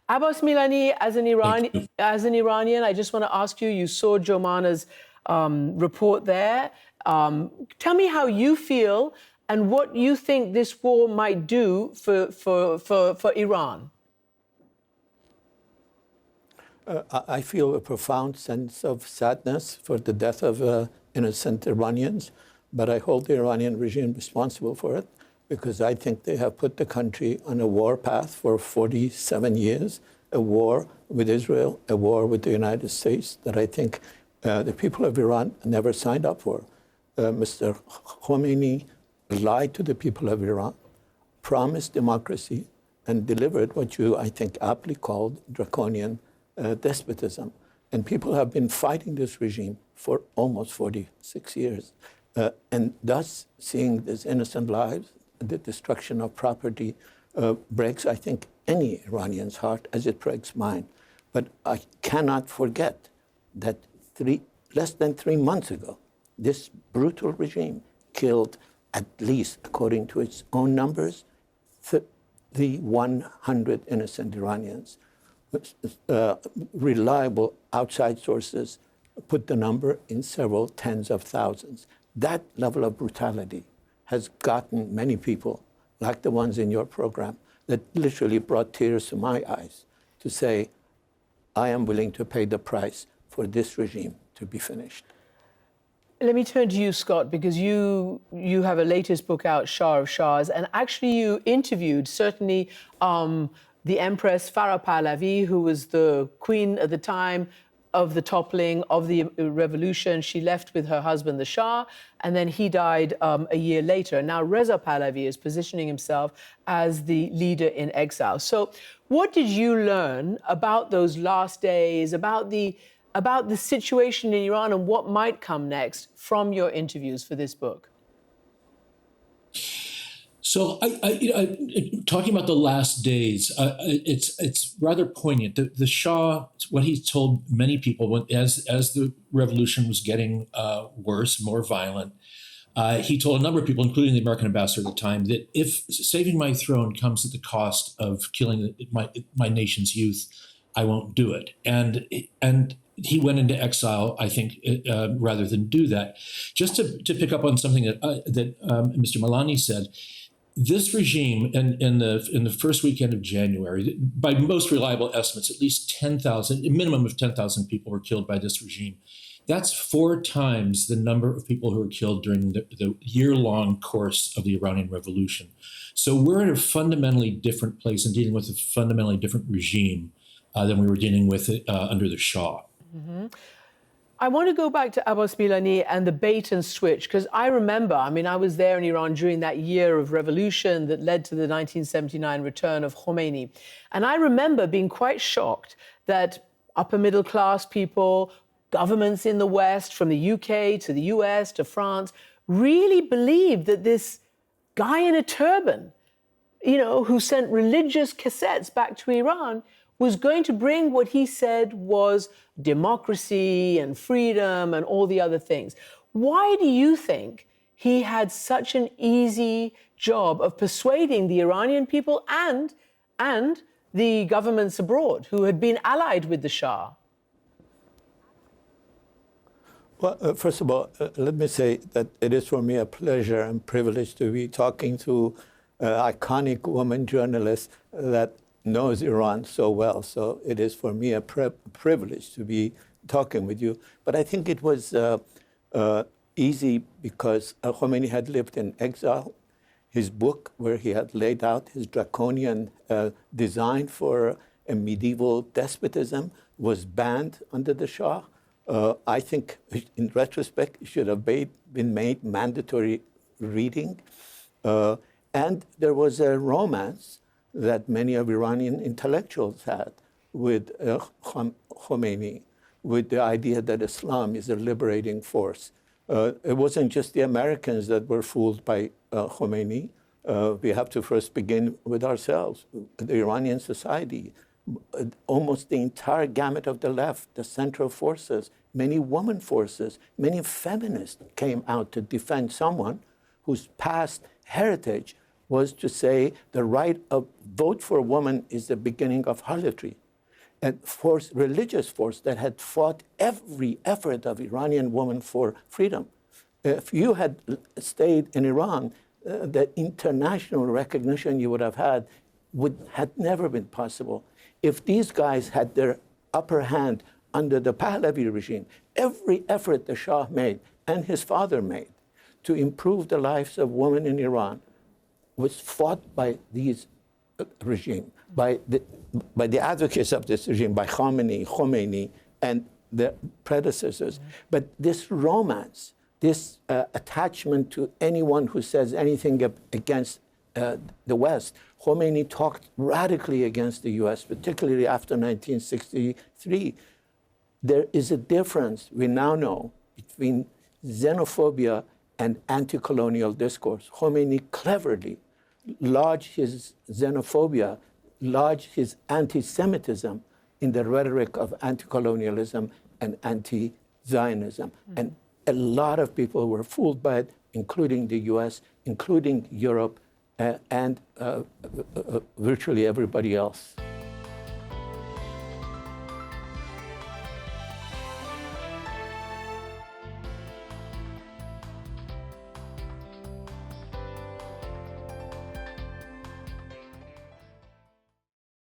Abbas Milani, as an Iranian, I just want to ask you, you saw Jomana's report there. Tell me how you feel and what you think this war might do for Iran. I feel a profound sense of sadness for the death of innocent Iranians, but I hold the Iranian regime responsible for it because I think they have put the country on a war path for 47 years, a war with Israel, a war with the United States that I think the people of Iran never signed up for. Mr. Khomeini lied to the people of Iran, promised democracy, and delivered what you, I think, aptly called draconian despotism. And people have been fighting this regime for almost 46 years. And thus, seeing these innocent lives, the destruction of property, breaks, I think, any Iranian's heart as it breaks mine. But I cannot forget that less than 3 months ago, this brutal regime killed at least, according to its own numbers, 100 innocent Iranians. Reliable outside sources put the number in several tens of thousands. That level of brutality has gotten many people, like the ones in your program, that literally brought tears to my eyes to say, I am willing to pay the price for this regime to be finished. Let me turn to you, Scott, because you have a latest book out, Shah of Shahs, and actually you interviewed certainly the Empress Farah Pahlavi, who was the queen at the time of the toppling of the revolution. She left with her husband, the Shah, and then he died a year later. Now Reza Pahlavi is positioning himself as the leader in exile. So what did you learn about those last days, about the situation in Iran and what might come next from your interviews for this book? So, talking about the last days, it's rather poignant. The Shah, what he told many people, as the revolution was getting worse, more violent, he told a number of people, including the American ambassador at the time, that if saving my throne comes at the cost of killing my nation's youth, I won't do it. And he went into exile, I think, rather than do that. Just to pick up on something that Mr. Milani said. This regime, in the first weekend of January, by most reliable estimates, at least 10,000, a minimum of 10,000 people were killed by this regime. That's 4 times the number of people who were killed during the year-long course of the Iranian Revolution. So we're in a fundamentally different place and dealing with a fundamentally different regime than we were dealing with under the Shah. Mm-hmm. I want to go back to Abbas Milani and the bait and switch, because I remember, I was there in Iran during that year of revolution that led to the 1979 return of Khomeini. And I remember being quite shocked that upper middle class people, governments in the West, from the UK to the US to France, really believed that this guy in a turban, who sent religious cassettes back to Iran, was going to bring what he said was democracy and freedom and all the other things. Why do you think he had such an easy job of persuading the Iranian people and the governments abroad who had been allied with the Shah? Well, first of all, let me say that it is for me a pleasure and privilege to be talking to an iconic woman journalist that knows Iran so well. So it is for me a privilege to be talking with you. But I think it was easy because Khomeini had lived in exile. His book, where he had laid out his draconian design for a medieval despotism, was banned under the Shah. I think, in retrospect, it should have been made mandatory reading. And there was a romance that many of Iranian intellectuals had with Khomeini, with the idea that Islam is a liberating force. It wasn't just the Americans that were fooled by Khomeini. We have to first begin with ourselves, the Iranian society. Almost the entire gamut of the left, the central forces, many women forces, many feminists came out to defend someone whose past heritage was to say the right of vote for a woman is the beginning of harlotry. And religious force that had fought every effort of Iranian women for freedom. If you had stayed in Iran, the international recognition you would have had had never been possible. If these guys had their upper hand under the Pahlavi regime, every effort the Shah made and his father made to improve the lives of women in Iran was fought by these regime, by the advocates of this regime, by Khomeini, and their predecessors. But this romance, this attachment to anyone who says anything against the West, Khomeini talked radically against the US, particularly after 1963. There is a difference, we now know, between xenophobia and anti-colonial discourse. Khomeini cleverly lodged his xenophobia, lodged his anti-Semitism in the rhetoric of anti-colonialism and anti-Zionism. And a lot of people were fooled by it, including the US, including Europe, and virtually everybody else.